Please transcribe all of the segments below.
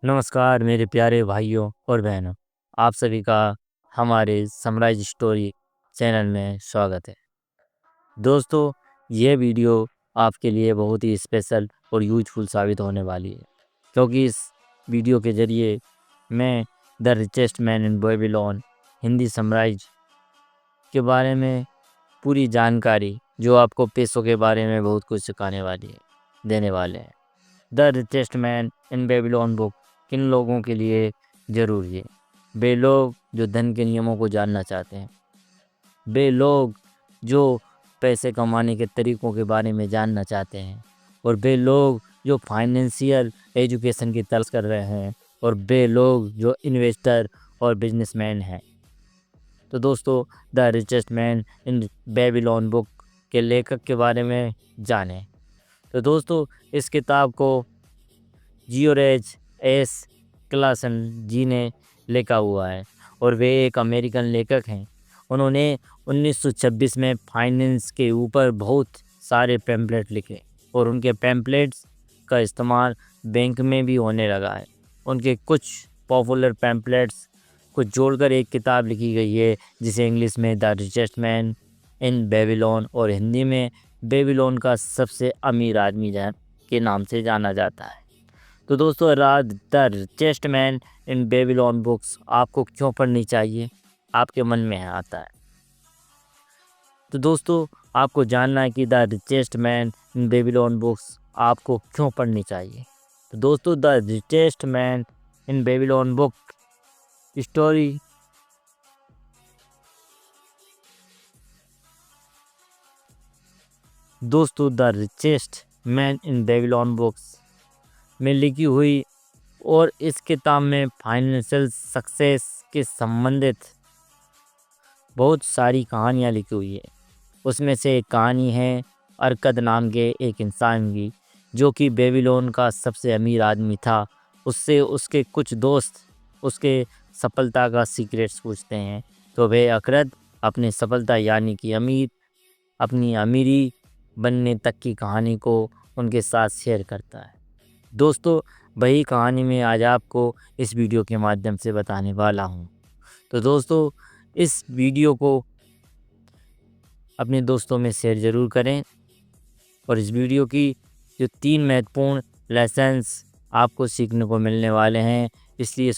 नमस्कार मेरे प्यारे भाइयों और बहनों, आप सभी का हमारे सनराइज स्टोरी चैनल में स्वागत है। दोस्तों, ये वीडियो आपके लिए बहुत ही स्पेशल और यूजफुल साबित होने वाली है, क्योंकि इस वीडियो के ज़रिए मैं the richest man in Babylon Hindi sunrise के बारे में पूरी जानकारी, जो आपको पैसों के बारे में बहुत कुछ सिखाने वाली है, देने वाले हैं। The richest man in Babylon book किन लोगों के लिए ज़रूरी है? वे लोग जो धन के नियमों को जानना चाहते हैं, वे लोग जो पैसे कमाने के तरीक़ों के बारे में जानना चाहते हैं, और वे लोग जो फाइनेंशियल एजुकेशन की तलाश कर रहे हैं, और वे लोग जो इन्वेस्टर और बिजनेसमैन हैं। तो दोस्तों, the richest man in Babylon book के लेखक के बारे में जानें। तो दोस्तों, इस किताब को जियोर्ज एस क्लासन जी ने लिखा हुआ है, और वे एक अमेरिकन लेखक हैं। उन्होंने 1926 में फाइनेंस के ऊपर बहुत सारे पैम्पलेट लिखे, और उनके पैम्पलेट्स का इस्तेमाल बैंक में भी होने लगा है। उनके कुछ पॉपुलर पैम्पलेट्स को जोड़कर एक किताब लिखी गई है, जिसे इंग्लिश में the richest man in Babylon और हिंदी में बेबीलोन का सबसे अमीर आदमी के नाम से जाना जाता है। तो दोस्तों, the richest man in Babylon books आपको क्यों पढ़नी चाहिए, आपके मन में आता है। तो दोस्तों, आपको जानना है कि the richest man in Babylon books आपको क्यों पढ़नी चाहिए। तो दोस्तों, the richest man in Babylon book story दोस्तों, the richest man in Babylon books में लिखी हुई, और इस किताब में फाइनेंशियल सक्सेस के संबंधित बहुत सारी कहानियाँ लिखी हुई है। उसमें से एक कहानी है अरकद नाम के एक इंसान की, जो कि बेबीलोन का सबसे अमीर आदमी था। उससे उसके कुछ दोस्त उसके सफलता का सीक्रेट्स पूछते हैं, तो वह अरकद अपनी सफलता यानी कि अपनी अमीरी बनने तक की कहानी को उनके साथ शेयर करता है। दोस्तों, वही कहानी मैं आज आपको इस वीडियो के माध्यम से बताने वाला हूँ। तो दोस्तों, इस वीडियो को अपने दोस्तों में शेयर ज़रूर करें, और इस वीडियो की जो 3 महत्वपूर्ण लेसन्स आपको सीखने को मिलने वाले हैं, इसलिए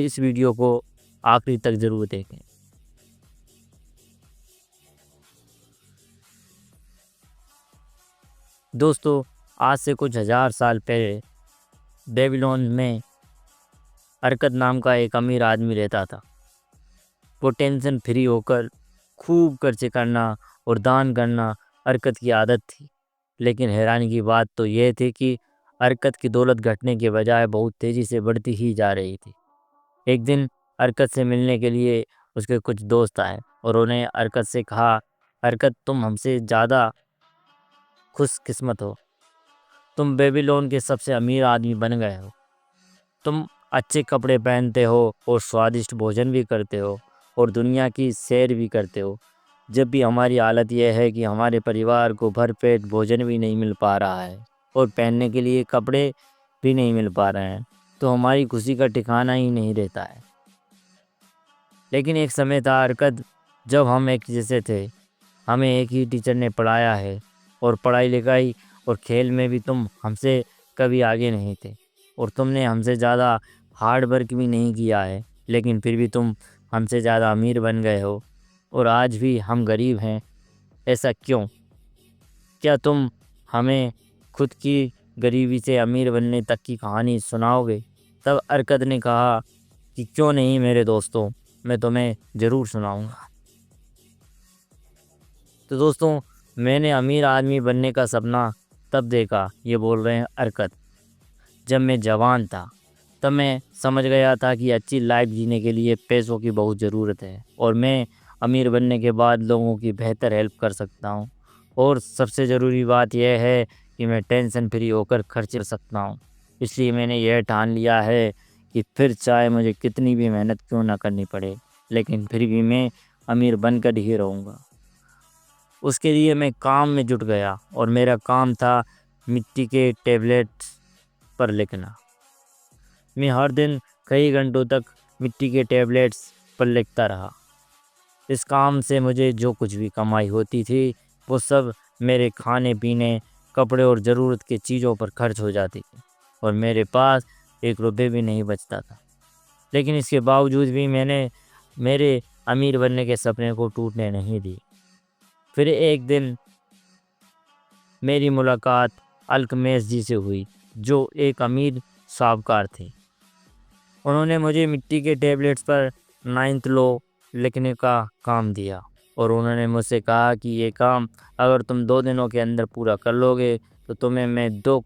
इस वीडियो को आखिरी तक ज़रूर देखें। दोस्तों, आज से कुछ हज़ार साल पहले बेबीलोन में अरकद नाम का एक अमीर आदमी रहता था। वो टेंशन फ्री होकर खूब खर्चे करना और दान करना अरकद की आदत थी। लेकिन हैरानी की बात तो यह थी कि अरकद की दौलत घटने के बजाय बहुत तेज़ी से बढ़ती ही जा रही थी। एक दिन अरकद से मिलने के लिए उसके कुछ दोस्त आए, और उन्हें अरकद से कहा, अरकद, तुम हमसे ज़्यादा खुशकिस्मत हो। तुम बेबीलोन के सबसे अमीर आदमी बन गए हो। तुम अच्छे कपड़े पहनते हो और स्वादिष्ट भोजन भी करते हो, और दुनिया की सैर भी करते हो। जब भी हमारी हालत यह है कि हमारे परिवार को भरपेट भोजन भी नहीं मिल पा रहा है, और पहनने के लिए कपड़े भी नहीं मिल पा रहे हैं, तो हमारी खुशी का ठिकाना ही नहीं रहता है। लेकिन एक समय था अरकद, जब हम एक जैसे थे। हमें एक ही टीचर ने पढ़ाया है, और पढ़ाई लिखाई और खेल में भी तुम हमसे कभी आगे नहीं थे, और तुमने हमसे ज़्यादा हार्ड वर्क भी नहीं किया है। लेकिन फिर भी तुम हमसे ज़्यादा अमीर बन गए हो, और आज भी हम गरीब हैं। ऐसा क्यों? क्या तुम हमें खुद की गरीबी से अमीर बनने तक की कहानी सुनाओगे? तब अरकद ने कहा कि क्यों नहीं मेरे दोस्तों, मैं तुम्हें ज़रूर सुनाऊंगा। तो दोस्तों, मैंने अमीर आदमी बनने का सपना तब देखा, ये बोल रहे हैं अरकद, जब मैं जवान था। तब मैं समझ गया था कि अच्छी लाइफ जीने के लिए पैसों की बहुत ज़रूरत है, और मैं अमीर बनने के बाद लोगों की बेहतर हेल्प कर सकता हूँ। और सबसे ज़रूरी बात यह है कि मैं टेंशन फ्री होकर खर्च कर सकता हूँ। इसलिए मैंने यह ठान लिया है कि फिर चाहे मुझे कितनी भी मेहनत क्यों ना करनी पड़े, लेकिन फिर भी मैं अमीर बनकर ही रहूँगा। उसके लिए मैं काम में जुट गया, और मेरा काम था मिट्टी के टैबलेट्स पर लिखना। मैं हर दिन कई घंटों तक मिट्टी के टैबलेट्स पर लिखता रहा। इस काम से मुझे जो कुछ भी कमाई होती थी वो सब मेरे खाने पीने, कपड़े और ज़रूरत की चीज़ों पर खर्च हो जाती थी और मेरे पास एक रुपये भी नहीं बचता था। लेकिन इसके बावजूद भी मैंने मेरे अमीर बनने के सपने को टूटने नहीं दी। फिर एक दिन मेरी मुलाकात अल्केमिस्ट जी से हुई, जो एक अमीर साहूकार थे। उन्होंने मुझे मिट्टी के टैबलेट्स पर 9th लॉ लिखने का काम दिया और उन्होंने मुझसे कहा कि ये काम अगर तुम 2 दिनों के अंदर पूरा कर लोगे तो तुम्हें मैं 2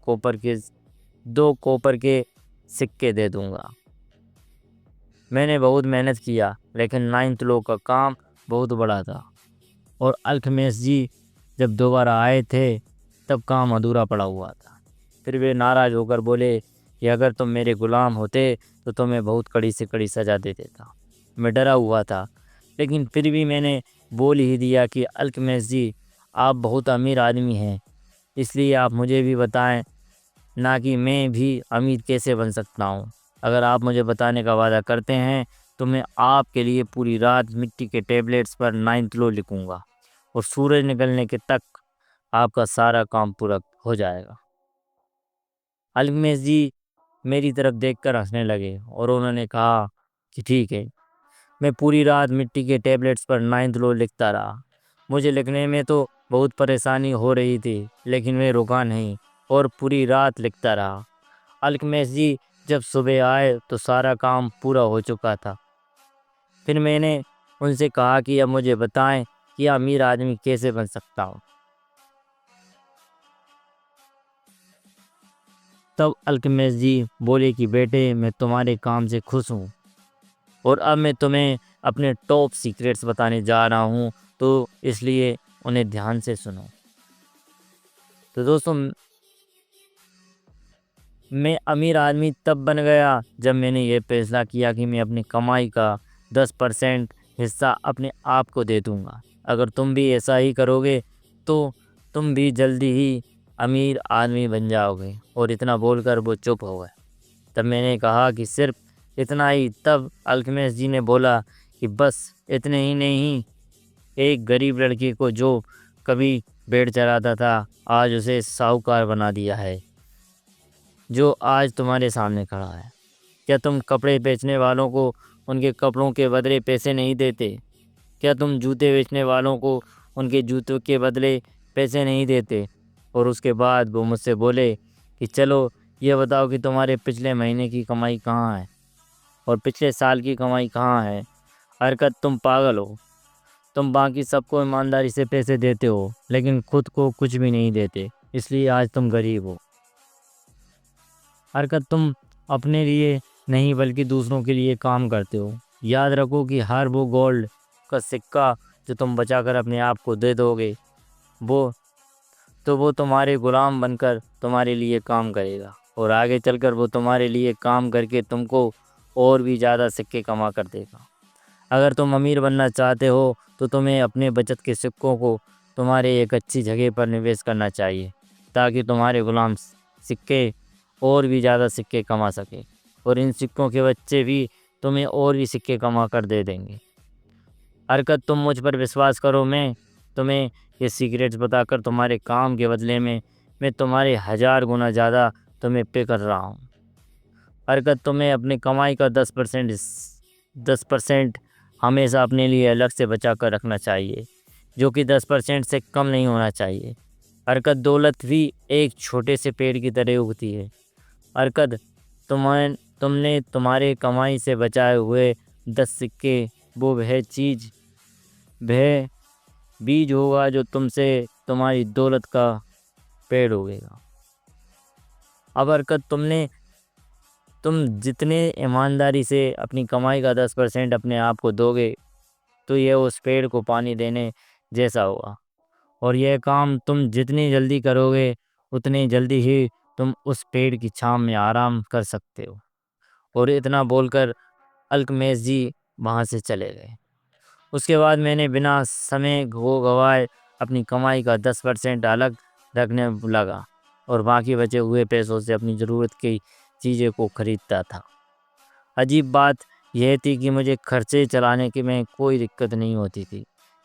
कॉपर के सिक्के दे दूंगा। मैंने बहुत मेहनत किया, लेकिन 9th लॉ का काम बहुत बड़ा था और अल्केमिस्ट जी जब दोबारा आए थे तब काम अधूरा पड़ा हुआ था। फिर वे नाराज़ होकर बोले कि अगर तुम मेरे गुलाम होते तो तुम्हें बहुत कड़ी से कड़ी सज़ा दे देता। मैं डरा हुआ था, लेकिन फिर भी मैंने बोल ही दिया कि अल्केमिस्ट जी, आप बहुत अमीर आदमी हैं, इसलिए आप मुझे भी बताएं ना कि मैं भी अमीर कैसे बन सकता हूँ। अगर आप मुझे बताने का वादा करते हैं तो मैं आपके लिए पूरी रात मिट्टी के टैबलेट्स पर 9th लॉ लिखूँगा और सूरज निकलने के तक आपका सारा काम पूरा हो जाएगा। अल्केमिस्ट जी मेरी तरफ देखकर हंसने लगे और उन्होंने कहा कि ठीक है। मैं पूरी रात मिट्टी के टैबलेट्स पर 9th लॉ लिखता रहा। मुझे लिखने में तो बहुत परेशानी हो रही थी, लेकिन मैं रुका नहीं और पूरी रात लिखता रहा। अल्केमिस्ट जी जब सुबह आए तो सारा काम पूरा हो चुका था। फिर मैंने उनसे कहा कि अब मुझे बताएं कि अमीर आदमी कैसे बन सकता हूँ। तब अल्केमिस्ट जी बोले कि बेटे, मैं तुम्हारे काम से खुश हूँ और अब मैं तुम्हें अपने टॉप सीक्रेट्स बताने जा रहा हूँ, तो इसलिए उन्हें ध्यान से सुनो। तो दोस्तों, मैं अमीर आदमी तब बन गया जब मैंने ये फैसला किया कि मैं अपनी कमाई का 10% हिस्सा अपने आप को दे दूँगा। अगर तुम भी ऐसा ही करोगे तो तुम भी जल्दी ही अमीर आदमी बन जाओगे। और इतना बोलकर वो चुप हो गए। तब मैंने कहा कि सिर्फ इतना ही। तब अल्केमिस्ट जी ने बोला कि बस इतने ही नहीं, एक गरीब लड़के को जो कभी भेड़ चराता था, आज उसे साहूकार बना दिया है, जो आज तुम्हारे सामने खड़ा है। क्या तुम कपड़े बेचने वालों को उनके कपड़ों के बदले पैसे नहीं देते? क्या तुम जूते बेचने वालों को उनके जूतों के बदले पैसे नहीं देते? और उसके बाद वो मुझसे बोले कि चलो ये बताओ कि तुम्हारे पिछले महीने की कमाई कहाँ है और पिछले साल की कमाई कहाँ है। हरकत, तुम पागल हो। तुम बाकी सबको ईमानदारी से पैसे देते हो, लेकिन खुद को कुछ भी नहीं देते, इसलिए आज तुम गरीब हो। हरकत, तुम अपने लिए नहीं बल्कि दूसरों के लिए काम करते हो। याद रखो कि हर वो गोल्ड का सिक्का जो तुम बचाकर अपने आप को दे दोगे, वो तुम्हारे गुलाम बनकर तुम्हारे लिए काम करेगा और आगे चलकर वो तुम्हारे लिए काम करके तुमको और भी ज़्यादा सिक्के कमा कर देगा। अगर तुम अमीर बनना चाहते हो तो तुम्हें अपने बचत के सिक्कों को तुम्हारे एक अच्छी जगह पर निवेश करना चाहिए, ताकि तुम्हारे गुलाम सिक्के और भी ज़्यादा सिक्के कमा सके और इन सिक्कों के बच्चे भी तुम्हें और भी सिक्के कमा कर दे देंगे। हरकत, तुम मुझ पर विश्वास करो। मैं तुम्हें ये सीक्रेट्स बताकर तुम्हारे काम के बदले में मैं तुम्हारे 1000 गुना ज़्यादा तुम्हें पे कर रहा हूँ। हरकत, तुम्हें अपनी कमाई का 10% हमेशा अपने लिए अलग से बचा कर रखना चाहिए, जो कि 10% से कम नहीं होना चाहिए। हरकत, दौलत भी एक छोटे से पेड़ की तरह उगती है। हरकत, तुमने तुम्हारे कमाई से बचाए हुए 10 सिक्के वह बीज होगा जो तुमसे तुम्हारी दौलत का पेड़ उगेगा। अब हरकत, तुम जितने ईमानदारी से अपनी कमाई का 10% अपने आप को दोगे, तो यह उस पेड़ को पानी देने जैसा होगा और यह काम तुम जितनी जल्दी करोगे उतनी जल्दी ही तुम उस पेड़ की छांव में आराम कर सकते हो। और इतना बोलकर अल्केमिस्ट जी वहाँ से चले गए। उसके बाद मैंने बिना समय गवाए अपनी कमाई का 10% अलग रखने लगा। और बाकी बचे हुए पैसों से अपनी ज़रूरत की चीज़ें को खरीदता था। अजीब बात यह थी कि मुझे खर्चे चलाने के में कोई दिक्कत नहीं होती थी।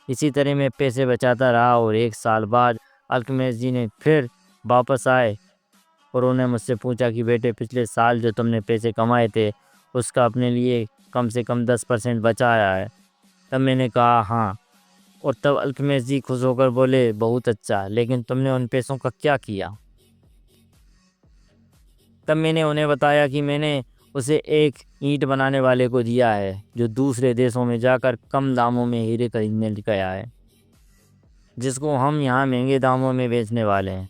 इसी तरह मैं पैसे बचाता रहा और 1 साल बाद अल्केमिस्ट जी ने फिर वापस आए और उन्होंने मुझसे पूछा कि बेटे, पिछले साल जो तुमने पैसे कमाए थे उसका अपने लिए कम से कम 10% बचाया है? तब मैंने कहा हाँ। और तब अल्केमिस्ट जी खुश होकर बोले, बहुत अच्छा, लेकिन तुमने उन पैसों का क्या किया? तब मैंने उन्हें बताया कि मैंने उसे एक ईंट बनाने वाले को दिया है जो दूसरे देशों में जाकर कम दामों में हीरे खरीदने गया है, जिसको हम यहाँ महंगे दामों में बेचने वाले हैं।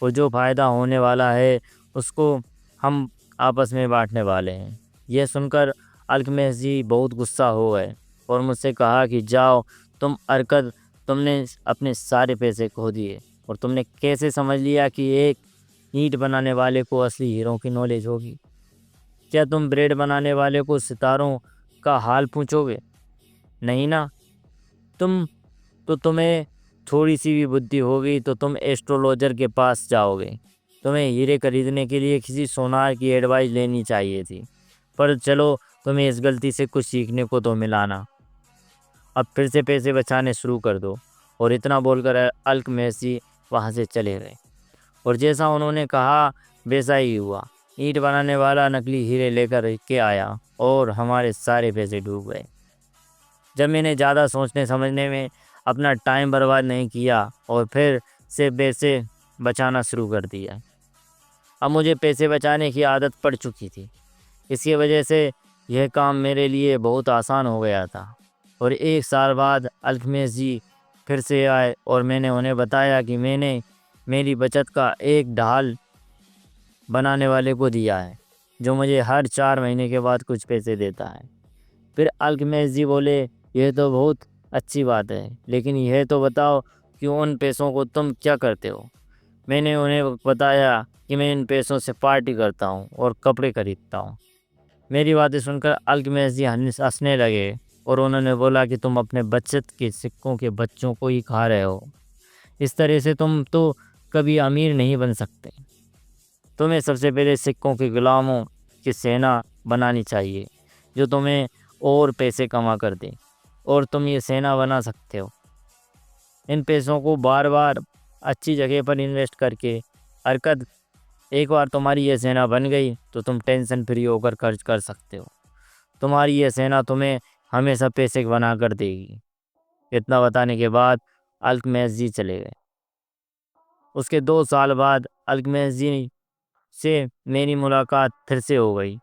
और जो फ़ायदा होने वाला है उसको हम आपस में बांटने वाले हैं। यह सुनकर अल्केमिस्ट जी बहुत गुस्सा हो गए और मुझसे कहा कि जाओ तुम अरकत, तुमने अपने सारे पैसे खो दिए और तुमने कैसे समझ लिया कि एक ईंट बनाने वाले को असली हीरों की नॉलेज होगी? क्या तुम ब्रेड बनाने वाले को सितारों का हाल पूछोगे? नहीं ना। तुम तुम्हें थोड़ी सी भी बुद्धि होगी तो तुम एस्ट्रोलॉजर के पास जाओगे। तुम्हें हीरे खरीदने के लिए किसी सोनार की एडवाइस लेनी चाहिए थी। पर चलो, तुम्हें इस गलती से कुछ सीखने को तो मिला ना। अब फिर से पैसे बचाने शुरू कर दो। और इतना बोलकर अल्केमिस्ट जी वहाँ से चले गए। और जैसा उन्होंने कहा वैसा ही हुआ। ईंट बनाने वाला नकली हीरे लेकर के आया और हमारे सारे पैसे डूब गए। जब मैंने ज़्यादा सोचने समझने में अपना टाइम बर्बाद नहीं किया और फिर से पैसे बचाना शुरू कर दिया। अब मुझे पैसे बचाने की आदत पड़ चुकी थी। इसकी वजह से यह काम मेरे लिए बहुत आसान हो गया था। और 1 साल बाद अल्केमिस्ट जी फिर से आए और मैंने उन्हें बताया कि मैंने मेरी बचत का एक ढाल बनाने वाले को दिया है जो मुझे हर 4 महीने के बाद कुछ पैसे देता है। फिर अल्केमिस्ट जी बोले, यह तो बहुत अच्छी बात है, लेकिन यह तो बताओ कि उन पैसों को तुम क्या करते हो? मैंने उन्हें बताया कि मैं इन पैसों से पार्टी करता हूँ और कपड़े खरीदता हूँ। मेरी बातें सुनकर अल्केमिस्ट जी हंसने लगे और उन्होंने बोला कि तुम अपने बचत के सिक्कों के बच्चों को ही खा रहे हो। इस तरह से तुम तो कभी अमीर नहीं बन सकते। तुम्हें सबसे पहले सिक्कों के गुलामों की सेना बनानी चाहिए जो तुम्हें और पैसे कमा कर दे, और तुम ये सेना बना सकते हो इन पैसों को बार बार अच्छी जगह पर इन्वेस्ट करके। हरकत एक बार तुम्हारी ये सेना बन गई तो तुम टेंशन फ्री होकर खर्च कर सकते हो। तुम्हारी ये सेना तुम्हें हमेशा पैसे बना कर देगी। इतना बताने के बाद अल्केमिस्ट जी चले गए। उसके 2 साल बाद अल्केमिस्ट जी से मेरी मुलाकात फिर से हो गई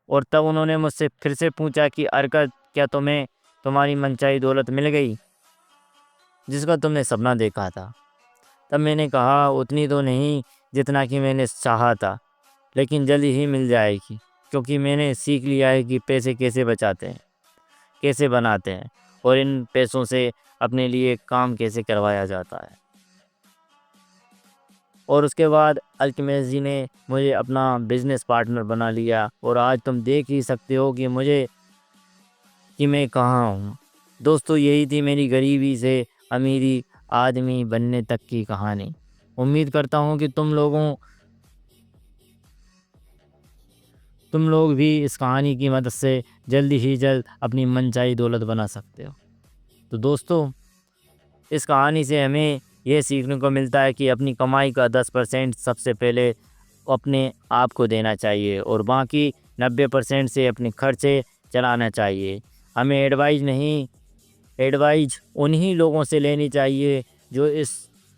और तब उन्होंने मुझसे फिर से पूछा कि हरकत, क्या तुम्हें तुम्हारी मनचाही दौलत मिल गई जिसका तुमने सपना देखा था? तब मैंने कहा, उतनी तो नहीं जितना कि मैंने चाहा था, लेकिन जल्दी ही मिल जाएगी, क्योंकि मैंने सीख लिया है कि पैसे कैसे बचाते हैं, कैसे बनाते हैं और इन पैसों से अपने लिए काम कैसे करवाया जाता है। और उसके बाद अल्केमिस्ट जी ने मुझे अपना बिजनेस पार्टनर बना लिया और आज तुम देख ही सकते हो कि मैं कहाँ हूँ। दोस्तों, यही थी मेरी गरीबी से अमीरी आदमी बनने तक की कहानी। उम्मीद करता हूँ कि तुम लोग भी इस कहानी की मदद से जल्दी ही जल्द अपनी मनचाही दौलत बना सकते हो। तो दोस्तों, इस कहानी से हमें यह सीखने को मिलता है कि अपनी कमाई का 10% सबसे पहले अपने आप को देना चाहिए और बाकी 90% से अपने खर्चे चलाना चाहिए। हमें एडवाइज उन्हीं लोगों से लेनी चाहिए जो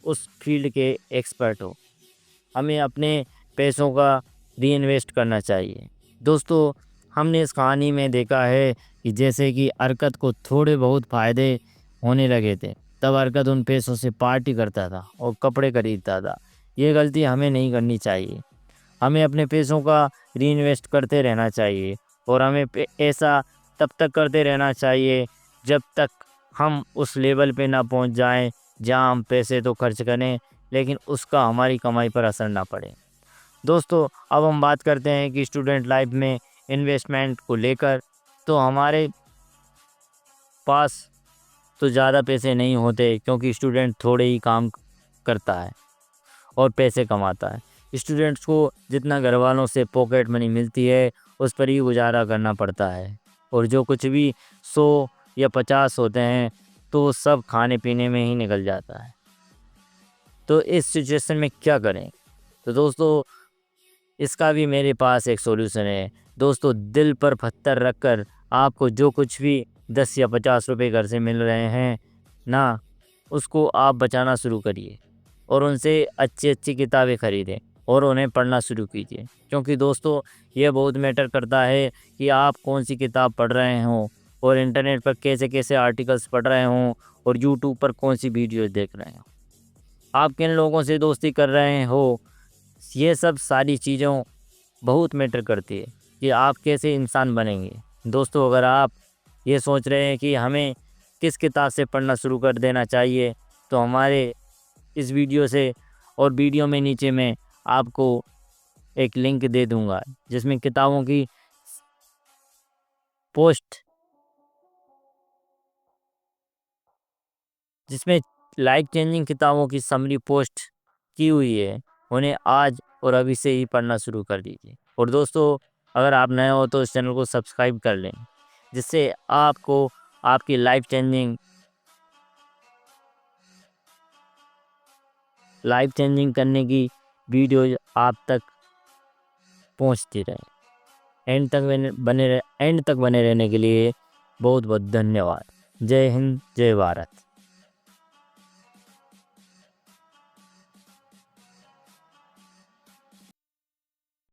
उस फील्ड के एक्सपर्ट हो। हमें अपने पैसों का रीइन्वेस्ट करना चाहिए। दोस्तों, हमने इस कहानी में देखा है कि जैसे कि हरकत को थोड़े बहुत फ़ायदे होने लगे थे, तब हरकत उन पैसों से पार्टी करता था और कपड़े खरीदता था। ये गलती हमें नहीं करनी चाहिए। हमें अपने पैसों का रीइन्वेस्ट करते रहना चाहिए और हमें ऐसा तब तक करते रहना चाहिए जब तक हम उस लेवल पे ना पहुंच जाएं जहां हम पैसे तो खर्च करें लेकिन उसका हमारी कमाई पर असर ना पड़े। दोस्तों, अब हम बात करते हैं कि स्टूडेंट लाइफ में इन्वेस्टमेंट को लेकर। तो हमारे पास तो ज़्यादा पैसे नहीं होते क्योंकि स्टूडेंट थोड़े ही काम करता है और पैसे कमाता है। स्टूडेंट्स को जितना घर वालों से पॉकेट मनी मिलती है उस पर ही गुजारा करना पड़ता है, और जो कुछ भी 100 या 50 होते हैं तो सब खाने पीने में ही निकल जाता है। तो इस सिचुएशन में क्या करें? तो दोस्तों, इसका भी मेरे पास एक सॉल्यूशन है। दोस्तों, दिल पर पत्थर रखकर आपको जो कुछ भी 10 या 50 रुपए घर से मिल रहे हैं ना, उसको आप बचाना शुरू करिए और उनसे अच्छी अच्छी किताबें खरीदें और उन्हें पढ़ना शुरू कीजिए। क्योंकि दोस्तों, ये बहुत मैटर करता है कि आप कौन सी किताब पढ़ रहे हों और इंटरनेट पर कैसे कैसे आर्टिकल्स पढ़ रहे हों और यूट्यूब पर कौन सी वीडियोज़ देख रहे हों, आप किन लोगों से दोस्ती कर रहे हो। ये सब सारी चीज़ों बहुत मैटर करती है कि आप कैसे इंसान बनेंगे। दोस्तों, अगर आप ये सोच रहे हैं कि हमें किस किताब से पढ़ना शुरू कर देना चाहिए, तो हमारे इस वीडियो से और वीडियो में नीचे मैं आपको एक लिंक दे दूंगा जिसमें किताबों की पोस्ट, जिसमें लाइफ चेंजिंग किताबों की समरी पोस्ट की हुई है। उन्हें आज और अभी से ही पढ़ना शुरू कर दीजिए। और दोस्तों, अगर आप नए हो तो इस चैनल को सब्सक्राइब कर लें, जिससे आपको आपकी लाइफ चेंजिंग करने की वीडियो आप तक पहुंचती रहे। एंड तक बने रहने के लिए बहुत बहुत धन्यवाद। जय हिंद, जय भारत।